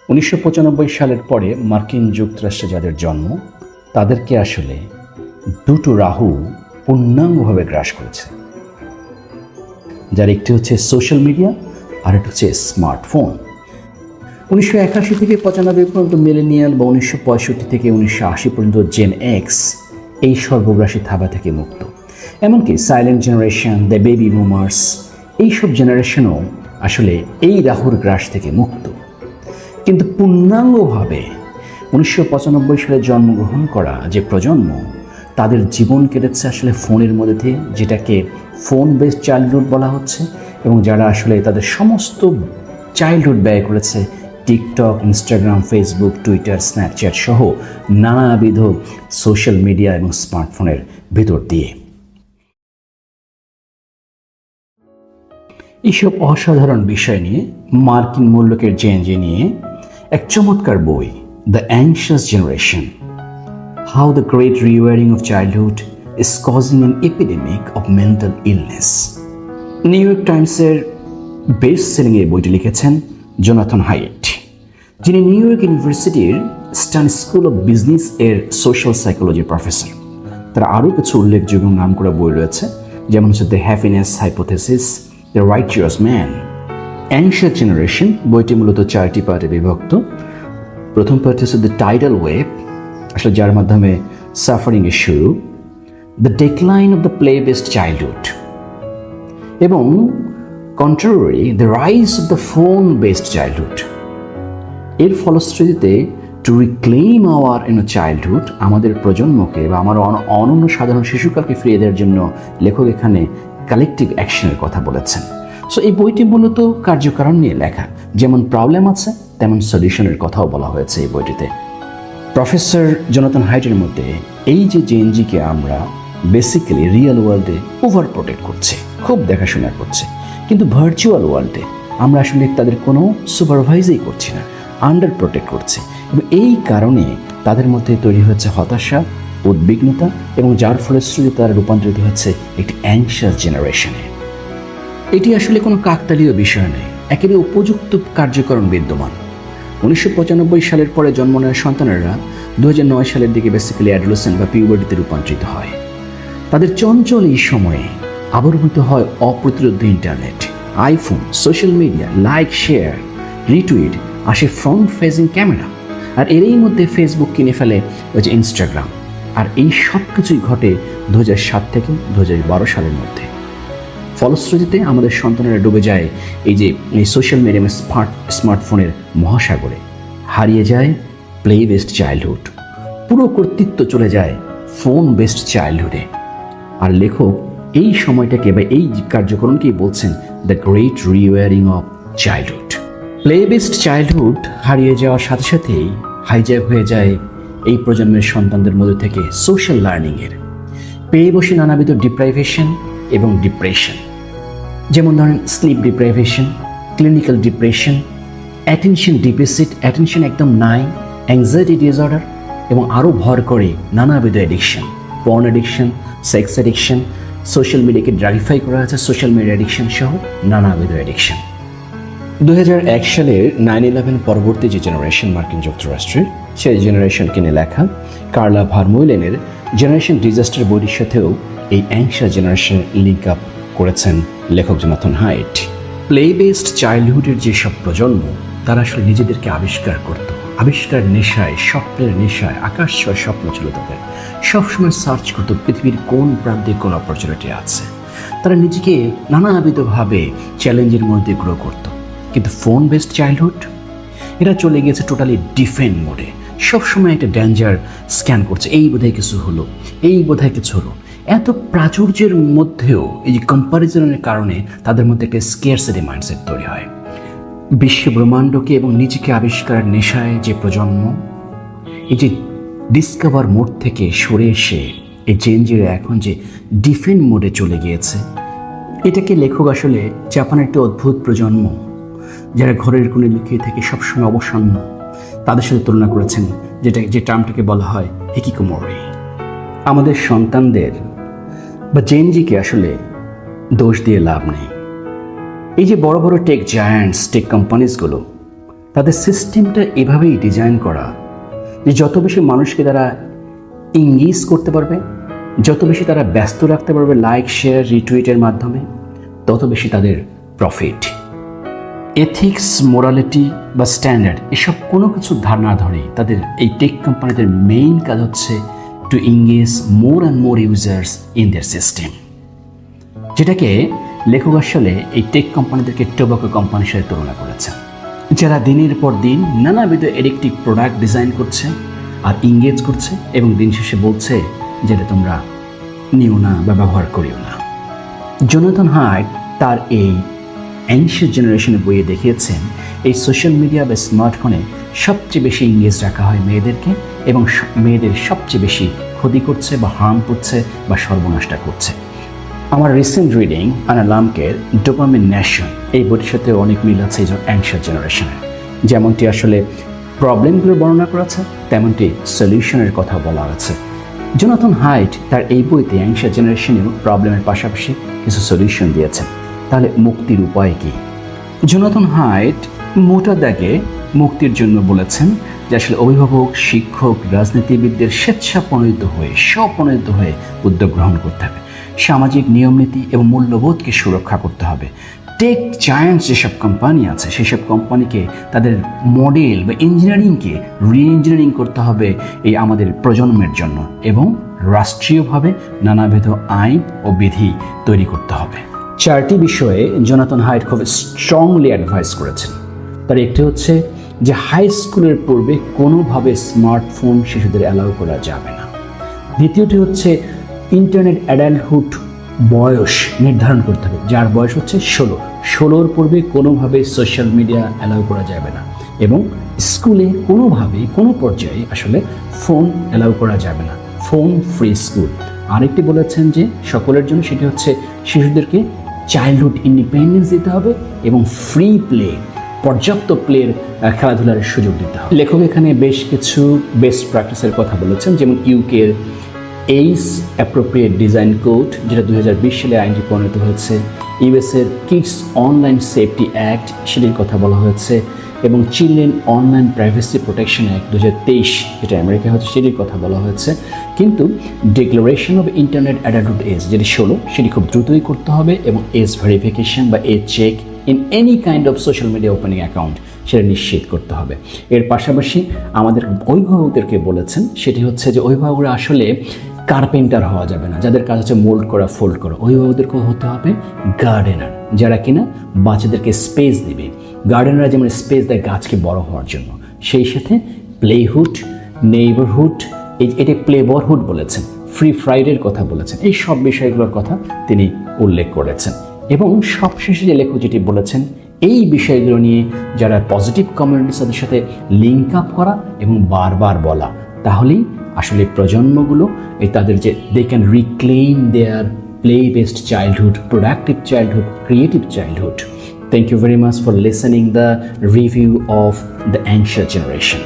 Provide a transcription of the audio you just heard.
1995 সালের পরে মার্কিন যুক্তরাষ্ট্রে যাদের জন্ম তাদেরকে আসলে দুটো রাহু পূর্ণাঙ্গভাবে গ্রাস করেছে, যার একটি হচ্ছে সোশ্যাল মিডিয়া আর একটা হচ্ছে স্মার্টফোন। 1981 থেকে 95 পর্যন্ত মিলেনিয়াল বা 1965 থেকে 1980 পর্যন্ত জেন এক্স এই সর্বগ্রাসী থাবা থেকে মুক্ত। এমনকি silent generation, the baby boomers, এইসব জেনারেশনও আসলে এই রাহুর গ্রাস থেকে মুক্ত। কিন্তু পূর্ণাঙ্গভাবে 1995 সালে জন্মগ্রহণ করা যে প্রজন্ম, তাদের জীবন কেটেছে আসলে ফোনের মধ্যে দিয়ে, যেটাকে ফোন বেসড চাইল্ডহুড বলা হচ্ছে, এবং যারা আসলে তাদের সমস্ত চাইল্ডহুড ব্যয় করেছে TikTok, Instagram, Facebook, Twitter, Snapchat সহ নানাবিধ সোশ্যাল মিডিয়া এবং স্মার্টফোনের ভেতর দিয়ে। এইসব অসাধারণ বিষয় নিয়ে মার্কিন মূল্যকের জেনজি নিয়ে এক চমৎকার বই, the anxious generation, how the great rewiring of childhood is causing an epidemic of mental illness. New York টাইমসের বেস্ট সেলিং এই বইটি লিখেছেন জোনাথন হাইট, যিনি নিউ ইয়র্ক ইউনিভার্সিটির স্টান স্কুল অফ বিজনেস এর সোশ্যাল সাইকোলজি প্রফেসর। তার আরও কিছু উল্লেখযোগ্য নাম করা বই রয়েছে, যেমন হচ্ছে the happiness hypothesis, the righteous man. Anxious generation বইটি মূলত 4টি পার্টে বিভক্ত। প্রথম পার্ট হচ্ছে দ্য টাইডাল ওয়েভ, আসলে যার মাধ্যমে সাফারিং এর শুরু, the decline of the play based childhood, এবং contrary the rise of the phone based childhood. এর ফলশ্রুতিতে টু রিক্লেইম আওয়ার চাইল্ডহুড, আমাদের প্রজন্মকে বা আমার অনন্য সাধারণ শিশুকালকে ফিরিয়ে দেওয়ার জন্য লেখক এখানে কালেকটিভ অ্যাকশনের কথা বলেছেন। সো এই বইটি মূলত কার্যকারণ নিয়ে লেখা, যেমন প্রবলেম আছে তেমন সলিউশনের কথাও বলা হয়েছে এই বইটিতে। প্রফেসর জোনাথন হাইটের মধ্যে এই যে জেনজিকে আমরা বেসিক্যালি রিয়েল ওয়ার্ল্ডে ওভার প্রোটেক্ট করছি, খুব দেখাশোনা করছে, কিন্তু ভার্চুয়াল ওয়ার্ল্ডে আমরা আসলে তাদের কোনো সুপারভাইজই করছি না, আন্ডার প্রোটেক্ট করছে, এবং এই কারণে তাদের মধ্যে তৈরি হচ্ছে হতাশা, উদ্বিগ্নতা, এবং যার ফলশ্রুতিতে তারা রূপান্তরিত হচ্ছে একটি অ্যাংশিয়াস জেনারেশনে। এটি আসলে কোনো কাকতালীয় বিষয় নয়, একেবারে উপযুক্ত কার্যকরণ বিদ্যমান। 1995 সালের পরে জন্ম নেওয়া সন্তানেরা 2009 সালের দিকে বেসিক্যালি অ্যাডোলেসেন্ট বা পিউবার্টিতে রূপান্তরিত হয়। তাদের চঞ্চল এই সময়ে আবির্ভূত হয় অপ্রতিরোধ্য internet, iPhone, social media, like, share, retweet, আসে ফ্রন্ট ফেসিং ক্যামেরা, আর এরই মধ্যে ফেসবুক কিনে ফেলে ইনস্টাগ্রাম। আর এই সব কিছুই ঘটে 2007 থেকে 2012 সালের মধ্যে। ফলশ্রুতিতে আমাদের সন্তানেরা ডুবে যায় এই সোশ্যাল মিডিয়া স্মার্টফোনের মহাসাগরে, হারিয়ে যায় প্লে বেসড চাইল্ডহুড, পুরো কর্তৃত্ব চলে যায় ফোন বেসড চাইল্ডহুডে। আর লেখক এই সময়টাকে বা এই কার্যক্রমকেই বলছেন the great rewiring of childhood. Play based childhood হারিয়ে যাওয়ার সাথে সাথেই হাইজ্যাক হয়ে যায় এই প্রজন্মের সন্তানদের মধ্যে থেকে সোশ্যাল লার্নিংয়ের, পেয়ে বসে নানাবিধ ডিপ্রাইভেশন এবং ডিপ্রেশন, যেমন ধরেন sleep deprivation, clinical depression, attention deficit, attention একদম নাই, অ্যাংজাইটি ডিসঅর্ডার, এবং আরও ভর করে নানাবিধ addiction, porn addiction, sex addiction, social মিডিয়াকে ড্রাইফাই করা হয়েছে সোশ্যাল মিডিয়া অ্যাডিকশন সহ নানাবিধ অ্যাডিকশন। 2001 সালের 9/11 পরবর্তী যে জেনারেশন মার্কিন যুক্তরাষ্ট্রের, সেই জেনারেশনকে নিয়ে লেখা কার্লা ভারমুইলেনের জেনারেশন ডিজাস্টার বইটির সাথেও এই অ্যাংশিয়াস জেনারেশন লিঙ্ক আপ করেছেন লেখক জোনাথন হাইট। প্লে বেসড চাইল্ডহুডের যেসব প্রজন্ম, তারা আসলে নিজেদেরকে আবিষ্কার করত, আবিষ্কার নেশায়, স্বপ্নের নেশায়, আকাশ ছোঁয়া স্বপ্ন ছিল তাদের, সবসময় সার্চ করত পৃথিবীর কোন প্রান্তে কোন অপরচুনিটি আছে। তারা নিজেকে নানাবিধভাবে চ্যালেঞ্জের মধ্যে গ্রো করত। কিন্তু ফোন বেসড চাইল্ডহুড, এরা চলে গিয়েছে টোটালি ডিফেন্ড মোডে, সবসময় একটা ডেঞ্জার স্ক্যান করছে, এই বোধহয় কিছু হলো, এই বোধহয় কিছু হলো। এত প্রাচুর্যের মধ্যেও এই যে কম্প্যারিজনের কারণে তাদের মধ্যে একটা স্কেয়ারসিটি মাইন্ডসেট তৈরি হয়। বিশ্ব ব্রহ্মাণ্ডকে এবং নিজেকে আবিষ্কারের নেশায় যে প্রজন্ম, এই যে ডিসকভার মোড থেকে সরে এসে এই জেনজিরা এখন যে ডিফেন্ড মোডে চলে গিয়েছে, এটাকে লেখক আসলে জাপানের একটা অদ্ভুত প্রজন্ম, যারা ঘরের কোণে লুকিয়ে থেকে সবসময় অবসন্ন, তাদের সাথে তুলনা করেছেন, যে টার্মটাকে বলা হয় হিকিকোমোরি। আমাদের সন্তানদের বা জেনজিকে আসলে দোষ দিয়ে লাভ নেই। এই যে বড় বড় টেক জায়ান্টস, টেক কোম্পানিজগুলো, তাদের সিস্টেমটা এভাবেই ডিজাইন করা যে যত বেশি মানুষকে তারা এঙ্গেজ করতে পারবে, যত বেশি তারা ব্যস্ত রাখতে পারবে লাইক, শেয়ার, রিটুইটের মাধ্যমে, তত বেশি তাদের প্রফিট। এথিক্স, মোরালিটি বা স্ট্যান্ডার্ড এসব কোনো কিছু ধারণা ধরেই তাদের এই টেক কোম্পানিদের মেইন কাজ হচ্ছে to engage more and more users in their system, যেটাকে লেখক আসলে এই টেক কোম্পানিদেরকে টোবাকো কোম্পানির সাথে তুলনা করেছেন, যারা দিনের পর দিন নানাবিধ এডিকটিভ প্রোডাক্ট ডিজাইন করছে আর এঙ্গেজ করছে এবং দিন শেষে বলছে যেটা তোমরা নিও না বা ব্যবহার করিও না। জোনাথন হাইট তার এই অ্যানশিয়াস জেনারেশনের বইয়ে দেখিয়েছেন এই সোশ্যাল মিডিয়া বা স্মার্টফোনে সবচেয়ে বেশি এঙ্গেজ রাখা হয় মেয়েদেরকে এবং মেয়েদের সবচেয়ে বেশি ক্ষতি করছে বা হার্ম করছে বা সর্বনাশটা করছে। আমার রিসেন্ট রিডিং আনা লামকের ডোপামিন নেশন এই বইটির সাথে অনেক মিল আছে এই অ্যানশিয়াস জেনারেশনের। যেমনটি আসলে প্রবলেমগুলো বর্ণনা করা আছে, তেমনটি সলিউশনের কথা বলা আছে। জোনাথন হাইট তার এই বইতে অ্যানশিয়াস জেনারেশনেও প্রবলেমের পাশাপাশি কিছু সলিউশন দিয়েছেন। তাহলে মুক্তির উপায় কি? জোনাথন হাইট মোটা দাগে মুক্তির জন্য বলেছেন যে আসলে অভিভাবক, শিক্ষক, রাজনীতিবিদদের স্বেচ্ছাপ্রণোদিত হয়ে স্বপ্রণোদিত হয়ে উদ্যোগ গ্রহণ করতে হবে। সামাজিক নিয়মনীতি এবং মূল্যবোধকে সুরক্ষা করতে হবে। টেক জায়ান্টস যেসব কোম্পানি আছে সেসব কোম্পানিকে তাদের মডেল বা ইঞ্জিনিয়ারিংকে রি-ইঞ্জিনিয়ারিং করতে হবে এই আমাদের প্রজন্মের জন্য, এবং রাষ্ট্রীয়ভাবে নানাবিধ আইন ও বিধি তৈরি করতে হবে। 4টি বিষয়ে জোনাথন হাইট খুব স্ট্রংলি অ্যাডভাইস করেছেন। তার একটি হচ্ছে যে হাই স্কুলের পূর্বে কোনোভাবে স্মার্টফোন শিশুদের অ্যালাউ করা যাবে না। দ্বিতীয়টি হচ্ছে ইন্টারনেট অ্যাডাল্টহুড বয়স নির্ধারণ করতে হবে, যার বয়স হচ্ছে 16 পূর্বে কোনোভাবে সোশ্যাল মিডিয়া অ্যালাউ করা যাবে না, এবং স্কুলে কোনোভাবেই কোনো পর্যায়ে আসলে ফোন অ্যালাউ করা যাবে না, ফোন ফ্রি স্কুল। আরেকটি বলেছেন যে সকলের জন্য, সেটি হচ্ছে শিশুদেরকে চাইল্ডহুড ইন্ডিপেন্ডেন্স দিতে হবে এবং ফ্রি প্লে, পর্যাপ্ত প্লের খেলাধুলার সুযোগ দিতে হবে। লেখক এখানে বেশ কিছু বেস্ট প্র্যাকটিসের কথা বলেছেন, যেমন ইউকের এইজ অ্যাপ্রোপ্রিয়েট ডিজাইন কোড, যেটা 2020 সালে আইনটি প্রণীত হয়েছে, ইউএসের কিডস অনলাইন সেফটি অ্যাক্ট, সেটির কথা বলা হয়েছে, এবং children online privacy protection act 2023, যেটা আমেরিকা হচ্ছে, সেটির কথা বলা হয়েছে। কিন্তু declaration of internet adulthood age যেটি 16, সেটি খুব দ্রুতই করতে হবে, এবং এজ ভেরিফিকেশন বা age check in any kind of social media opening account সেটা নিশ্চিত করতে হবে। এর পাশাপাশি আমাদের অভিভাবকদেরকে বলেছেন, সেটি হচ্ছে যে অভিভাবকরা আসলে কার্পেন্টার হওয়া যাবে না, যাদের কাজ হচ্ছে মোল্ড করা, ফোল্ড করা। অভিভাবকদেরকে হতে হবে গার্ডেনার, যারা কিনা বাচ্চাদেরকে স্পেস দেবে। গার্ডেনাররা যেমন স্পেস দেয় গাছকে বড় হওয়ার জন্য, সেই সাথে প্লেহুড, নেইবারহুড, এটা প্লেবরহুড বলেছেন, ফ্রি ফ্রাইডের কথা বলেছেন, এই সব বিষয়গুলোর কথা তিনি উল্লেখ করেছেন। এবং সবশেষে যে লেখক যেটি বলেছেন, এই বিষয়গুলো নিয়ে যারা পজিটিভ কমিউনিটির সাথে লিঙ্ক আপ করা এবং বারবার বলা, তাহলেই আসলে প্রজন্মগুলো এই তাদের যে they can reclaim their play based childhood, productive childhood, creative childhood. Thank you very much for listening the review of the Anxious Generation.